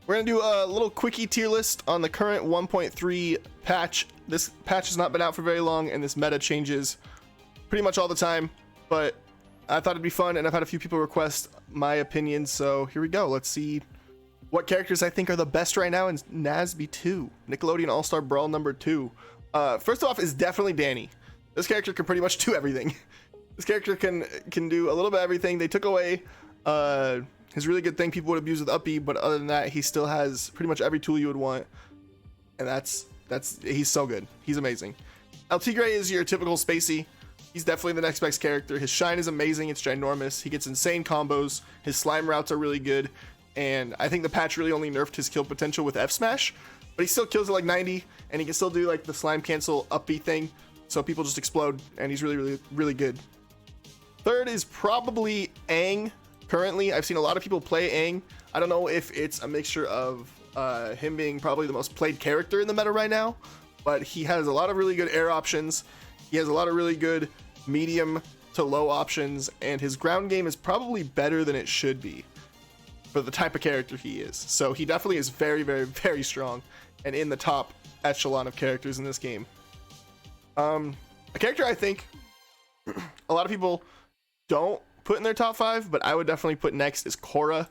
We're gonna do a little quickie tier list on the current 1.3 patch. This patch has not been out for very long, and this meta changes pretty much all the time, but I thought it'd be fun, and I've had a few people request my opinion, so here we go. Let's see what characters I think are the best right now in NASB2, Nickelodeon All-Star Brawl number 2. First off is definitely Danny. This character can pretty much do everything. This character can do a little bit of everything. They took away his really good thing people would abuse with up B, but other than that, he still has pretty much every tool you would want, and he's so good. He's amazing. El Tigre is your typical spacey. He's definitely the next best character. His shine is amazing. It's ginormous. He gets insane combos. His slime routes are really good, and I think the patch really only nerfed his kill potential with F smash, but he still kills at like 90, and he can still do like the slime cancel up B thing, so people just explode, and he's really good. Third is probably Aang. Currently, I've seen a lot of people play Aang. I don't know if it's a mixture of him being probably the most played character in the meta right now, but he has a lot of really good air options. He has a lot of really good medium to low options, and his ground game is probably better than it should be for the type of character he is. So he definitely is very strong and in the top echelon of characters in this game. A character I think a lot of people don't put in their top 5, but I would definitely put next is Korra.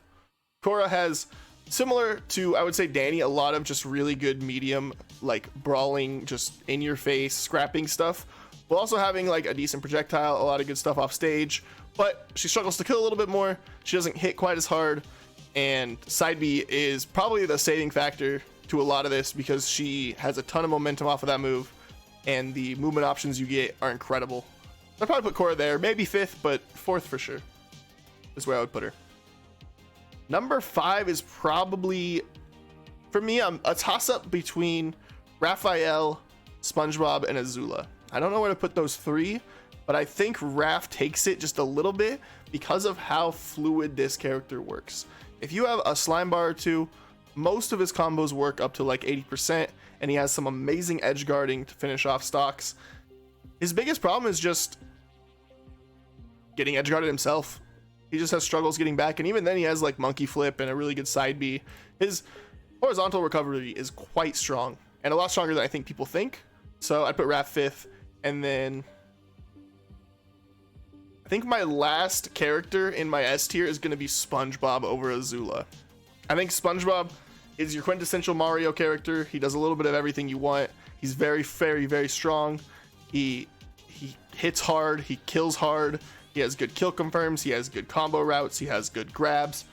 Korra has, similar to, I would say, Danny, a lot of just really good medium, like brawling, just in your face, scrapping stuff, while also having like a decent projectile, a lot of good stuff off stage, but she struggles to kill a little bit more. She doesn't hit quite as hard, and side B is probably the saving factor to a lot of this because she has a ton of momentum off of that move, and the movement options you get are incredible. I'd probably put Korra there, maybe 5th, but 4th for sure is where I would put her. Number 5 is probably, for me, a toss-up between Raphael, SpongeBob, and Azula. I don't know where to put those 3, but I think Raph takes it just a little bit because of how fluid this character works. If you have a slime bar or two, most of his combos work up to like 80%, and he has some amazing edge guarding to finish off stocks. His biggest problem is just getting edge guarded himself. He just has struggles getting back, and even then he has like monkey flip and a really good side B. His horizontal recovery is quite strong, and a lot stronger than I think people think. So I'd put Raph 5th, and then I think my last character in my S tier is going to be SpongeBob over Azula. I think SpongeBob is your quintessential Mario character. He does a little bit of everything you want. He's very strong. He hits hard, he kills hard, he has good kill confirms, he has good combo routes, he has good grabs.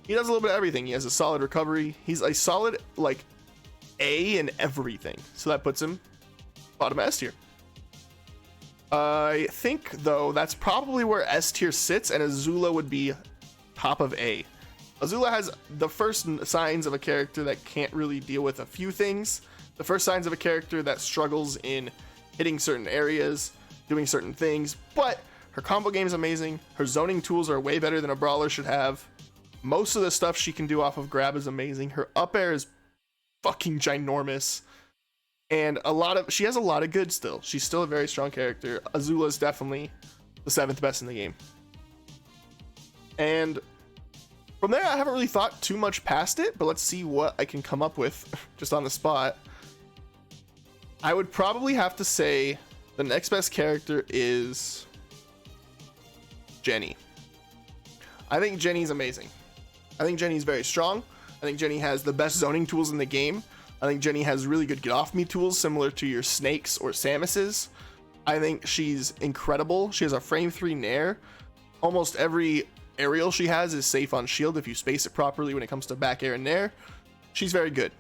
He does a little bit of everything. He has a solid recovery. He's a solid like A in everything. So that puts him bottom S tier. I think though that's probably where S tier sits, and Azula would be top of A. Azula has the first signs of a character that can't really deal with a few things. The first signs of a character that struggles in hitting certain areas, doing certain things, but her combo game is amazing. Her zoning tools are way better than a brawler should have. Most of the stuff she can do off of grab is amazing. Her up air is fucking ginormous, and she has a lot of good still. She's still a very strong character. Azula is definitely the 7th best in the game, and from there I haven't really thought too much past it, but let's see what I can come up with just on the spot. I would probably have to say the next best character is Jenny. I think Jenny's amazing. I think Jenny's very strong. I think Jenny has the best zoning tools in the game. I think Jenny has really good get off me tools similar to your Snakes or Samus's. I think she's incredible. She has a frame 3 nair. Almost every aerial she has is safe on shield if you space it properly when it comes to back air and nair. She's very good.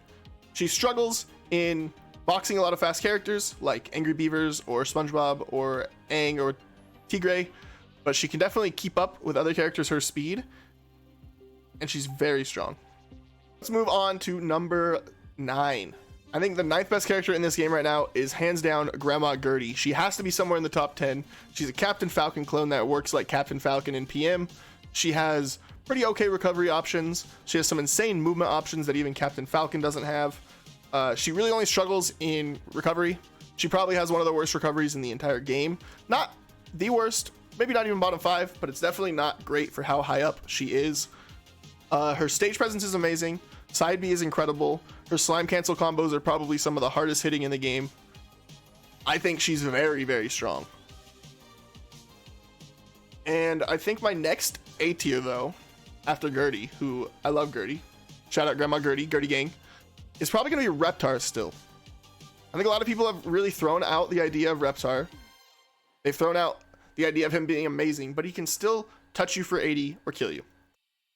She struggles in boxing a lot of fast characters like Angry Beavers or SpongeBob or Aang or Tigre, but she can definitely keep up with other characters her speed, and she's very strong. Let's move on to number 9. I think the 9th best character in this game right now is hands down Grandma Gertie. She has to be somewhere in the top 10. She's a Captain Falcon clone that works like Captain Falcon in PM. She has pretty okay recovery options. She has some insane movement options that even Captain Falcon doesn't have. She really only struggles in recovery. She probably has one of the worst recoveries in the entire game. Not the worst, maybe not even bottom 5, but it's definitely not great for how high up she is. Her stage presence is amazing. Side B is incredible. Her slime cancel combos are probably some of the hardest hitting in the game. I think she's very, very strong. And I think my next A tier though, after Gertie, who I love Gertie, shout out Grandma Gertie, Gertie gang, is probably going to be Reptar still. I think a lot of people have really thrown out the idea of Reptar. They've thrown out the idea of him being amazing, but he can still touch you for 80 or kill you.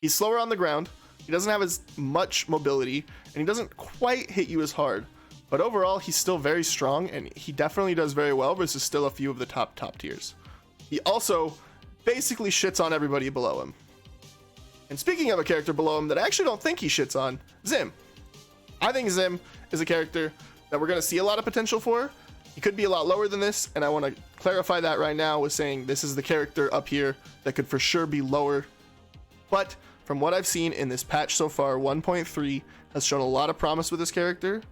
He's slower on the ground, he doesn't have as much mobility, and he doesn't quite hit you as hard. But overall, he's still very strong, and he definitely does very well versus still a few of the top tiers. He also basically shits on everybody below him. And speaking of a character below him that I actually don't think he shits on, Zim. I think Zim is a character that we're going to see a lot of potential for. He could be a lot lower than this, and I want to clarify that right now with saying this is the character up here that could for sure be lower. But from what I've seen in this patch so far, 1.3 has shown a lot of promise with this character,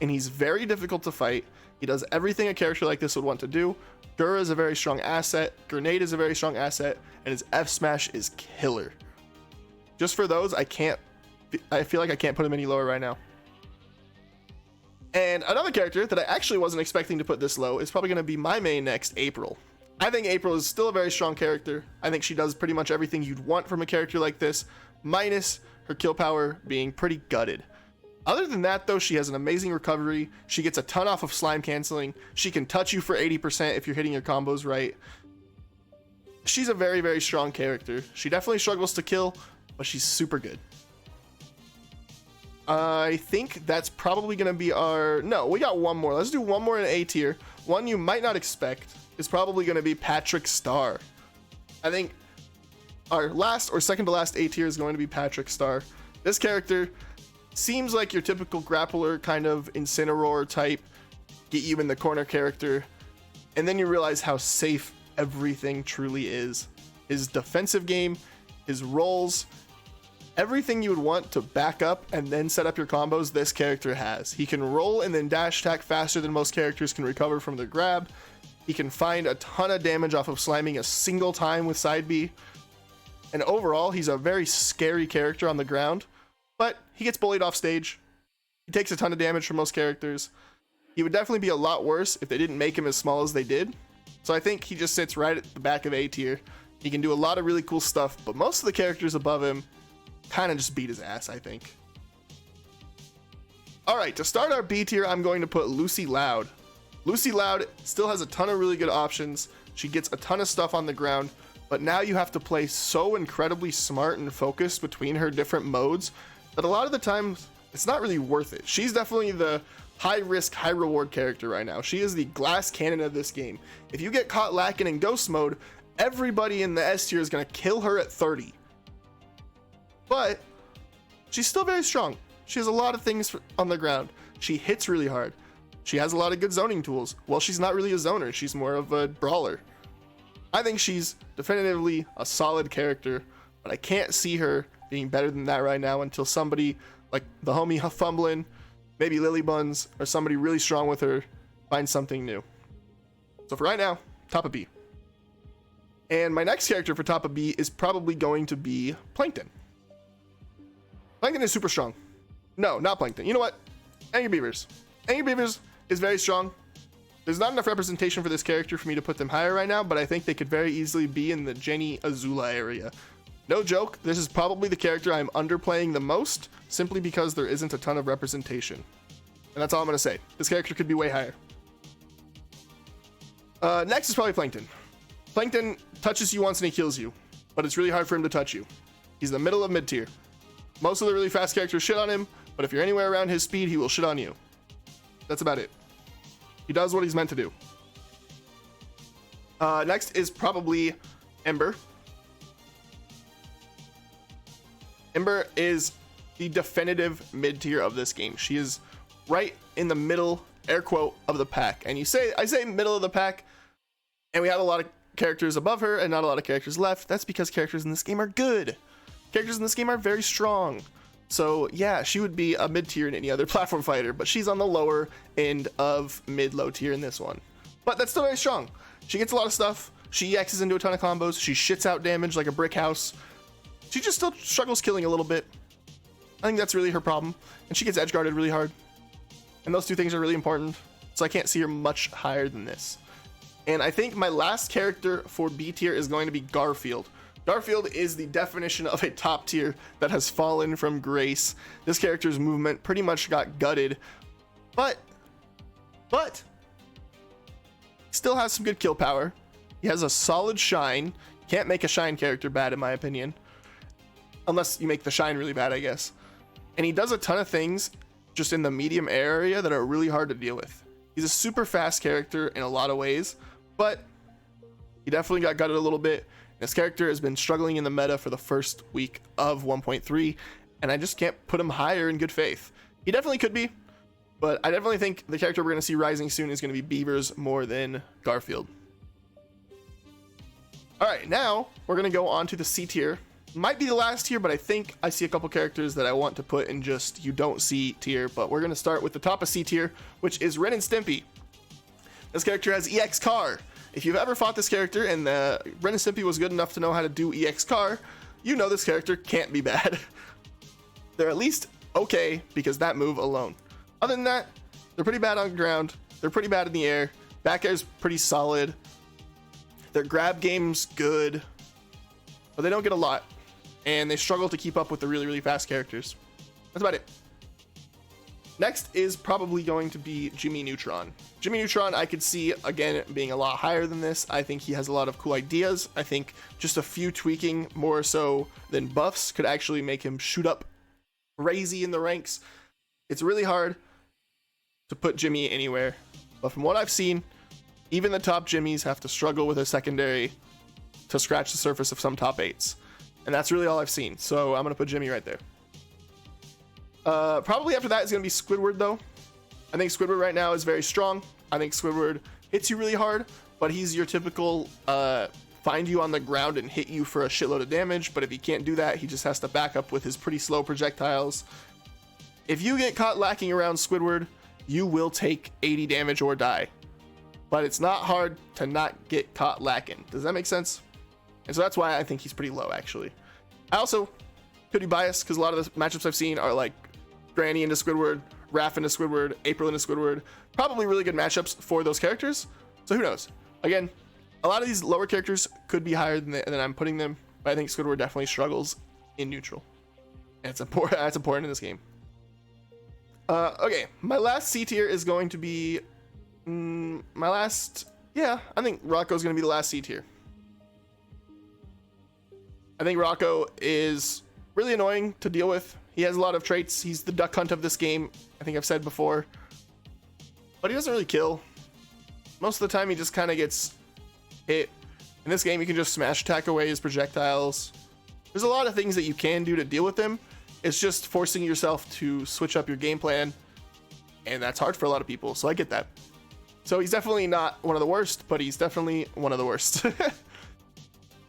and he's very difficult to fight. He does everything a character like this would want to do. Dur is a very strong asset, Grenade is a very strong asset, and his F smash is killer. Just for those, I feel like I can't put him any lower right now. And another character that I actually wasn't expecting to put this low is probably going to be my main next, April. I think April is still a very strong character. I think she does pretty much everything you'd want from a character like this, minus her kill power being pretty gutted. Other than that though, she has an amazing recovery. She gets a ton off of slime canceling. She can touch you for 80% if you're hitting your combos right. She's a very, very strong character. She definitely struggles to kill, but she's super good. I think that's probably going to be our... No, we got one more. Let's do one more in A tier. One you might not expect is probably going to be Patrick Star. I think our last or second to last A tier is going to be Patrick Star. This character seems like your typical grappler, kind of Incineroar type, get you in the corner character, and then you realize how safe everything truly is. His defensive game, his rolls, everything you would want to back up and then set up your combos, this character has. He can roll and then dash attack faster than most characters can recover from their grab. He can find a ton of damage off of sliming a single time with side B. And overall, he's a very scary character on the ground, but he gets bullied off stage. He takes a ton of damage from most characters. He would definitely be a lot worse if they didn't make him as small as they did. So I think he just sits right at the back of A tier. He can do a lot of really cool stuff, but most of the characters above him kind of just beat his ass, I think. All right, to start our B tier, I'm going to put Lucy Loud. Lucy Loud still has a ton of really good options. She gets a ton of stuff on the ground, but now you have to play so incredibly smart and focused between her different modes that a lot of the times it's not really worth it. She's definitely the high risk, high reward character right now. She is the glass cannon of this game. If you get caught lacking in ghost mode, everybody in the S tier is going to kill her at 30. But she's still very strong. She has a lot of things on the ground. She hits really hard. She has a lot of good zoning tools. Well, she's not really a zoner. She's more of a brawler. I think she's definitively a solid character, but I can't see her being better than that right now until somebody like the homie Fumblin', maybe Lily Buns, or somebody really strong with her finds something new. So for right now, top of B. And my next character for top of B is probably going to be Plankton. Plankton is super strong. No, not Plankton. You know what? Angry Beavers. Angry Beavers is very strong. There's not enough representation for this character for me to put them higher right now, but I think they could very easily be in the Jenny Azula area. No joke, this is probably the character I'm underplaying the most, simply because there isn't a ton of representation. And that's all I'm going to say. This character could be way higher. Next is probably Plankton. Plankton touches you once and he kills you, but it's really hard for him to touch you. He's in the middle of mid tier. Most of the really fast characters shit on him, but if you're anywhere around his speed, he will shit on you. That's about it. He does what he's meant to do. Next is probably Ember. Ember is the definitive mid tier of this game. She is right in the middle, air quote, of the pack. And I say middle of the pack, and we have a lot of characters above her and not a lot of characters left. That's because characters in this game are good. Characters in this game are very strong. So yeah, she would be a mid tier in any other platform fighter, but she's on the lower end of mid-low tier in this one. But that's still very strong. She gets a lot of stuff. She X's into a ton of combos. She shits out damage like a brick house. She just still struggles killing a little bit. I think that's really her problem. And she gets edge guarded really hard. And those two things are really important. So I can't see her much higher than this. And I think my last character for B tier is going to be Garfield. Garfield is the definition of a top tier that has fallen from grace. This character's movement pretty much got gutted, but still has some good kill power. He has a solid shine. Can't make a shine character bad in my opinion, unless you make the shine really bad, I guess. And he does a ton of things just in the medium area that are really hard to deal with. He's a super fast character in a lot of ways, but he definitely got gutted a little bit. This character has been struggling in the meta for the first week of 1.3, and I just can't put him higher in good faith. He definitely could be, but I definitely think the character we're going to see rising soon is going to be Beavers more than Garfield. All right, now we're going to go on to the C tier. Might be the last tier, but I think I see a couple characters that I want to put in just you don't see tier, but we're going to start with the top of C tier, which is Ren and Stimpy. This character has EX Car. If you've ever fought this character and Ren and Stimpy was good enough to know how to do EX Car, you know this character can't be bad. They're at least okay because that move alone. Other than that, they're pretty bad on the ground. They're pretty bad in the air. Back air's pretty solid. Their grab game's good, but they don't get a lot. And they struggle to keep up with the really, really fast characters. That's about it. Next is probably going to be Jimmy Neutron. Jimmy Neutron, I could see, again, being a lot higher than this. I think he has a lot of cool ideas. I think just a few tweaking more so than buffs could actually make him shoot up crazy in the ranks. It's really hard to put Jimmy anywhere. But from what I've seen, even the top Jimmys have to struggle with a secondary to scratch the surface of some top 8s. And that's really all I've seen. So I'm going to put Jimmy right there. Probably after that is going to be Squidward, though. I think Squidward right now is very strong. I think Squidward hits you really hard, but he's your typical find you on the ground and hit you for a shitload of damage. But if he can't do that, he just has to back up with his pretty slow projectiles. If you get caught lacking around Squidward, you will take 80 damage or die. But it's not hard to not get caught lacking. Does that make sense? And so that's why I think he's pretty low, actually. I also could be biased because a lot of the matchups I've seen are like Granny into Squidward, Raph into Squidward, April into Squidward. Probably really good matchups for those characters. So who knows? Again, a lot of these lower characters could be higher than I'm putting them, but I think Squidward definitely struggles in neutral. And it's important. That's important in this game. Okay, my last C tier is going to be I think Rocco's going to be the last C tier. I think Rocco is really annoying to deal with. He has a lot of traits. He's the duck hunt of this game, I think I've said before. But he doesn't really kill. Most of the time he just kind of gets hit. In this game you can just smash attack away his projectiles. There's a lot of things that you can do to deal with him. It's just forcing yourself to switch up your game plan. And that's hard for a lot of people, so I get that. So he's definitely not one of the worst, but he's definitely one of the worst.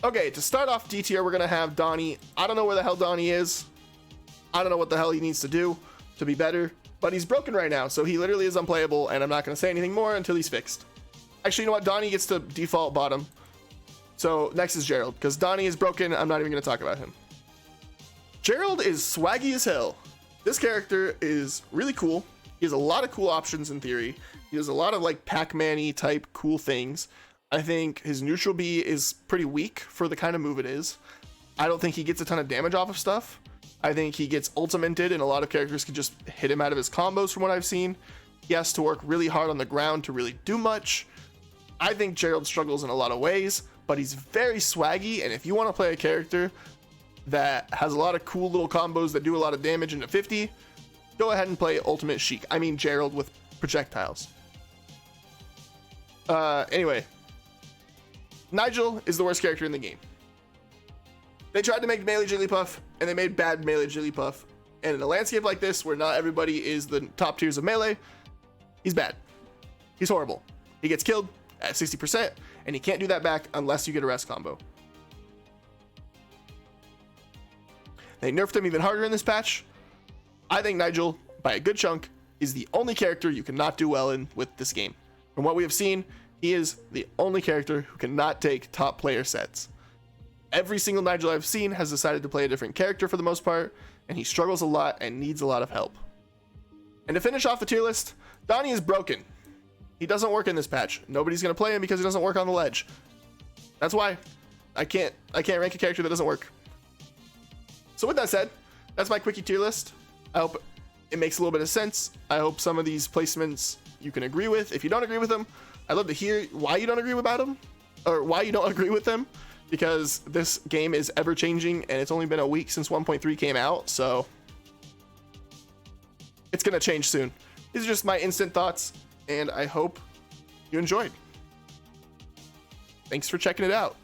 Okay, to start off D tier, we're going to have Donnie. I don't know where the hell Donnie is. I don't know what the hell he needs to do to be better, but he's broken right now, so he literally is unplayable, and I'm not going to say anything more until he's fixed. Actually, you know what? Donnie gets to default bottom. So next is Gerald, because Donnie is broken. I'm not even going to talk about him. Gerald is swaggy as hell. This character is really cool. He has a lot of cool options in theory. He does a lot of like Pac-Man-y type cool things. I think his neutral B is pretty weak for the kind of move it is. I don't think he gets a ton of damage off of stuff. I think he gets ultimated and a lot of characters can just hit him out of his combos from what I've seen. He has to work really hard on the ground to really do much. I think Gerald struggles in a lot of ways, but he's very swaggy, and if you want to play a character that has a lot of cool little combos that do a lot of damage into 50, go ahead and play Ultimate Sheik. I mean Gerald with projectiles. Anyway, Nigel is the worst character in the game. They tried to make Melee Jigglypuff, and they made bad Melee Jigglypuff. And in a landscape like this, where not everybody is the top tiers of Melee, he's bad. He's horrible. He gets killed at 60%, and he can't do that back unless you get a rest combo. They nerfed him even harder in this patch. I think Nigel, by a good chunk, is the only character you cannot do well in with this game. From what we have seen, he is the only character who cannot take top player sets. Every single Nigel I've seen has decided to play a different character for the most part, and he struggles a lot and needs a lot of help. And to finish off the tier list, Donnie is broken. He doesn't work in this patch. Nobody's gonna play him because he doesn't work on the ledge. That's why I can't rank a character that doesn't work. So with that said, that's my quickie tier list. I hope it makes a little bit of sense. I hope some of these placements you can agree with. If you don't agree with them, I'd love to hear why you don't agree about them, or why you don't agree with them, because this game is ever changing and it's only been a week since 1.3 came out, so it's gonna change soon. These are just my instant thoughts, and I hope you enjoyed. Thanks for checking it out.